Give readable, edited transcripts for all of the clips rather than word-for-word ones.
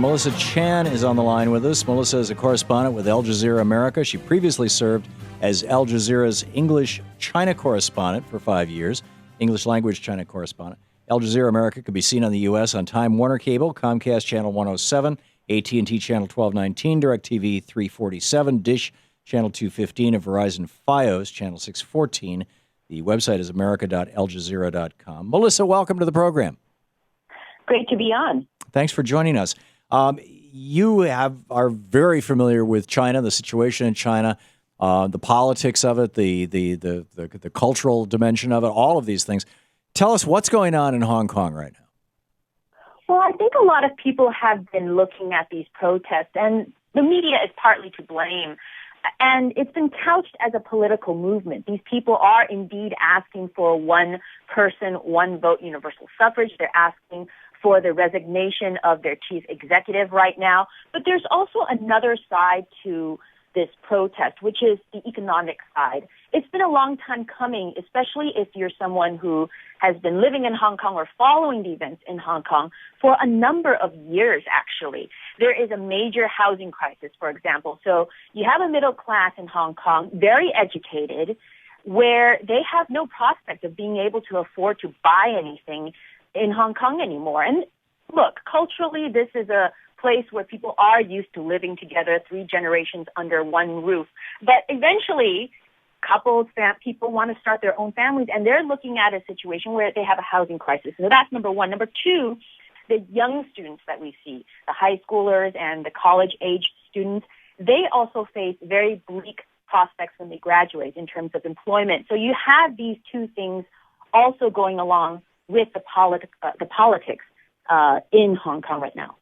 Melissa Chan is on the line with us. Melissa is a correspondent with Al Jazeera America. She previously served as Al Jazeera's English China correspondent for 5 years, English language China correspondent. Al Jazeera America can be seen on the U.S. on Time Warner Cable, Comcast Channel 107, AT&T Channel 1219, DirecTV 347, Dish Channel 215, and Verizon FiOS Channel 614. The website is america.aljazeera.com. Melissa, welcome to the program. Great to be on. Thanks for joining us. You are very familiar with China, the situation in China, the politics of it, the cultural dimension of it, all of these things. Tell us what's going on in Hong Kong right now. Well, I think a lot of people have been looking at these protests, and the media is partly to blame. And it's been couched as a political movement. These people are indeed asking for one person, one vote universal suffrage. They're asking for the resignation of their chief executive right now. But there's also another side to this protest, which is the economic side. It's been a long time coming, especially if you're someone who has been living in Hong Kong or following the events in Hong Kong for a number of years, actually. There is a major housing crisis, for example. So you have a middle class in Hong Kong, very educated, where they have no prospect of being able to afford to buy anything in Hong Kong anymore. And look, culturally, this is a place where people are used to living together, 3 generations under one roof. But eventually, couples, people want to start their own families, and they're looking at a situation where they have a housing crisis. So that's number one. Number two, the young students that we see, the high schoolers and the college-age students, they also face very bleak prospects when they graduate in terms of employment. So you have these two things also going along with the politics in Hong Kong right now.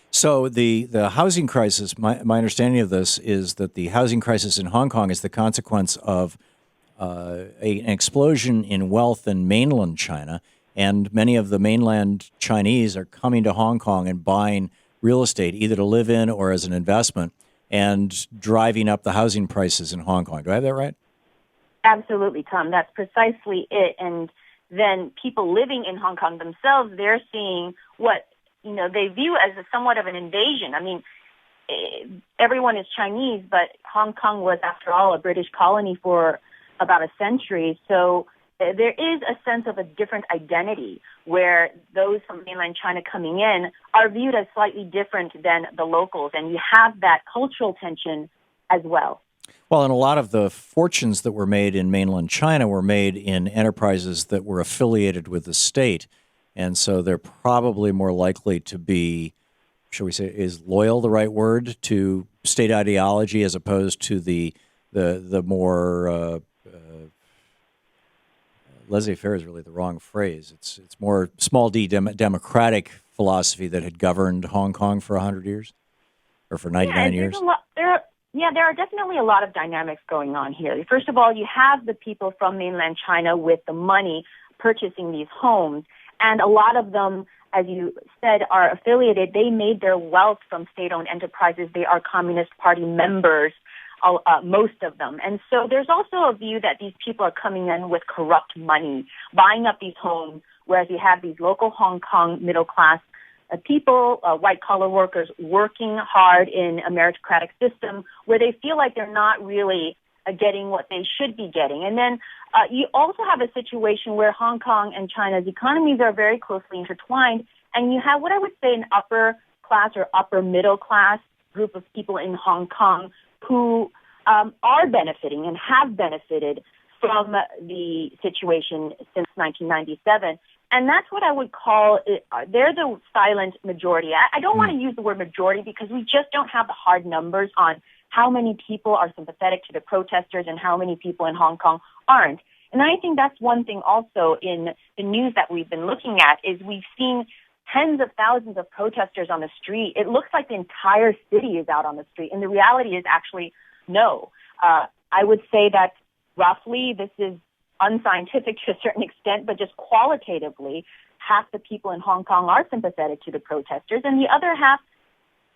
So the housing crisis, my understanding of this is that the housing crisis in Hong Kong is the consequence of an explosion in wealth in mainland China, and many of the mainland Chinese are coming to Hong Kong and buying real estate, either to live in or as an investment, and driving up the housing prices in Hong Kong. Do I have that right? Absolutely, Tom. That's precisely it. And then people living in Hong Kong themselves, they're seeing what they view as somewhat of an invasion. I mean, everyone is Chinese, but Hong Kong was, after all, a British colony for about a century. So there is a sense of a different identity where those from mainland China coming in are viewed as slightly different than the locals. And you have that cultural tension as well. Well, and a lot of the fortunes that were made in mainland China were made in enterprises that were affiliated with the state. And so they're probably more likely to be, shall we say, is loyal the right word, to state ideology as opposed to the more laissez-faire is really the wrong phrase. It's more small d democratic philosophy that had governed Hong Kong for 100 years or for 99 years. There are definitely a lot of dynamics going on here. First of all, you have the people from mainland China with the money purchasing these homes. And a lot of them, as you said, are affiliated. They made their wealth from state-owned enterprises. They are Communist Party members, most of them. And so there's also a view that these people are coming in with corrupt money, buying up these homes, whereas you have these local Hong Kong middle-class people, white-collar workers, working hard in a meritocratic system where they feel like they're not really getting what they should be getting. And then you also have a situation where Hong Kong and China's economies are very closely intertwined, and you have what I would say an upper class or upper middle class group of people in Hong Kong who are benefiting and have benefited from the situation since 1997. And that's what I would call it. They're the silent majority. I don't want to use the word majority because we just don't have the hard numbers on how many people are sympathetic to the protesters and how many people in Hong Kong aren't. And I think that's one thing also in the news that we've been looking at is we've seen tens of thousands of protesters on the street. It looks like the entire city is out on the street. And the reality is actually no. I would say that roughly this is unscientific to a certain extent, but just qualitatively, half the people in Hong Kong are sympathetic to the protesters, and the other half,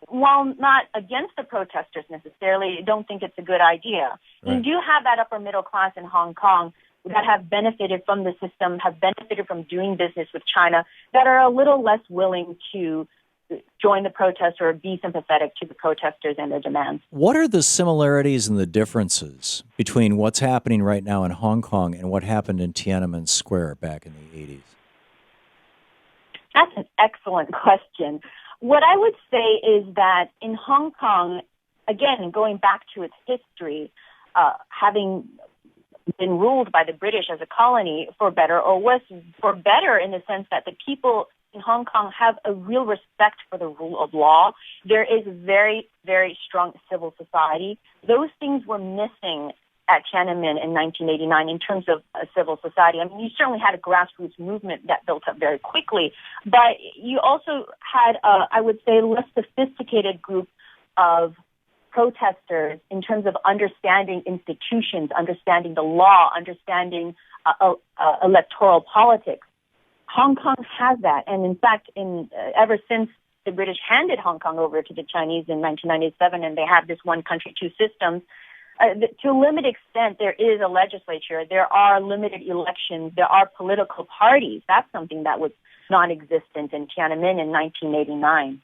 while not against the protesters necessarily, don't think it's a good idea. Right. You do have that upper middle class in Hong Kong that have benefited from the system, have benefited from doing business with China, that are a little less willing to join the protests or be sympathetic to the protesters and their demands. What are the similarities and the differences between what's happening right now in Hong Kong and what happened in Tiananmen Square back in the 80s? That's an excellent question. What I would say is that in Hong Kong, again, going back to its history, having been ruled by the British as a colony, for better or worse, for better in the sense that the people in Hong Kong have a real respect for the rule of law. There is very, very strong civil society. Those things were missing at Tiananmen in 1989 in terms of a civil society. I mean, you certainly had a grassroots movement that built up very quickly, but you also had, I would say, a less sophisticated group of protesters in terms of understanding institutions, understanding the law, understanding electoral politics. Hong Kong has that, and in fact, ever since the British handed Hong Kong over to the Chinese in 1997, and they have this one country, two systems, to a limited extent, there is a legislature, there are limited elections, there are political parties. That's something that was non-existent in Tiananmen in 1989.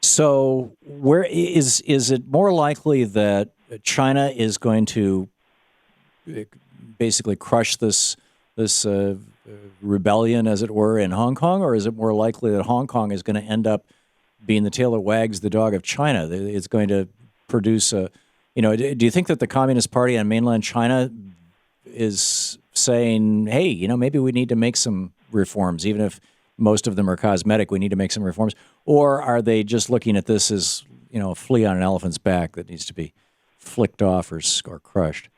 So where is it more likely that China is going to basically crush this rebellion, as it were, in Hong Kong, or is it more likely that Hong Kong is going to end up being the tail that wags the dog of China? It's going to produce a, do you think that the Communist Party on mainland China is saying, hey, maybe we need to make some reforms, even if most of them are cosmetic, we need to make some reforms? Or are they just looking at this as, a flea on an elephant's back that needs to be flicked off or crushed?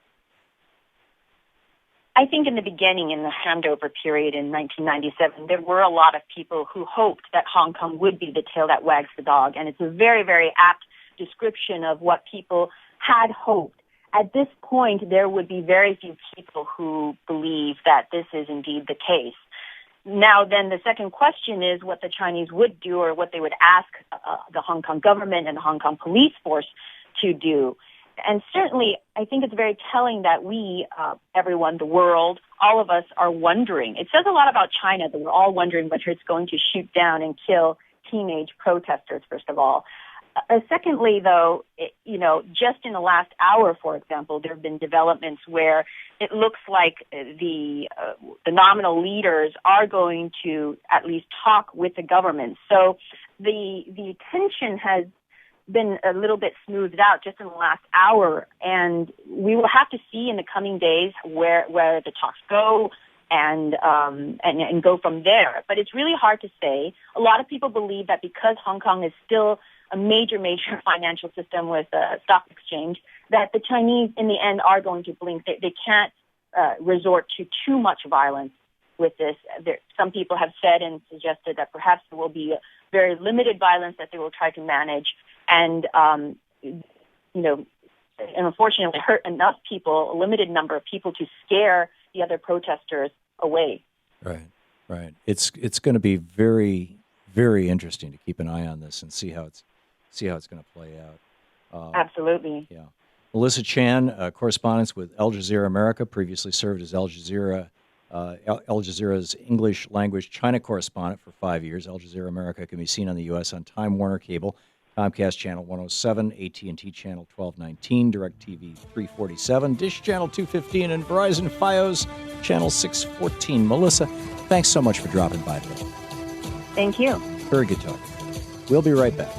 I think in the beginning, in the handover period in 1997, there were a lot of people who hoped that Hong Kong would be the tail that wags the dog. And it's a very, very apt description of what people had hoped. At this point, there would be very few people who believe that this is indeed the case. Now, then the second question is what the Chinese would do, or what they would ask the Hong Kong government and the Hong Kong police force to do. And certainly, I think it's very telling that we, everyone, the world, all of us are wondering. It says a lot about China that we're all wondering whether it's going to shoot down and kill teenage protesters, first of all. Secondly, though, just in the last hour, for example, there have been developments where it looks like the nominal leaders are going to at least talk with the government. So the tension has been a little bit smoothed out just in the last hour, and we will have to see in the coming days where the talks go and go from there. But it's really hard to say. A lot of people believe that because Hong Kong is still a major financial system with a stock exchange, that the Chinese in the end are going to blink. They can't resort to too much violence with this. Some people have said and suggested that perhaps there will be a very limited violence that they will try to manage, and unfortunately hurt enough people, a limited number of people, to scare the other protesters away. Right. It's going to be very, very interesting to keep an eye on this and see how it's going to play out. Absolutely. Yeah. Melissa Chan, correspondent with Al Jazeera America, previously served as Al Jazeera's English language China correspondent for 5 years. Al Jazeera America can be seen on the U.S. on Time Warner Cable, Comcast Channel 107, AT&T Channel 1219, DirecTV 347, Dish Channel 215, and Verizon FiOS Channel 614. Melissa, thanks so much for dropping by today. Thank you. Very good talk. We'll be right back.